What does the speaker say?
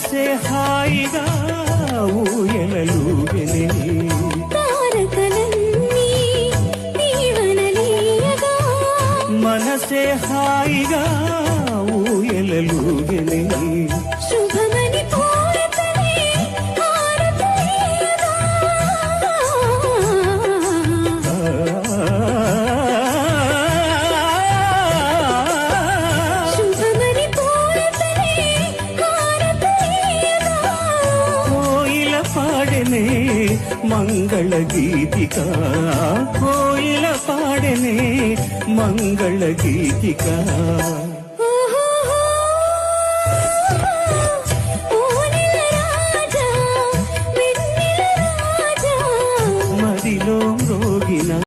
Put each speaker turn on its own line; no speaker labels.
మనసే హాయిగా ఊయలలుగెనే
తారకలన్నీ దీవెనలీయగా
మనసే హాయిగా ఊయలలుగెనే
శుభమని పూరతనే హారతులీయగా శుభమని పూరతనే హారతులీయగా
కోయిల పాడెనే మంగళ గీతిక కోయిల పాడెనే మంగళ గీతిక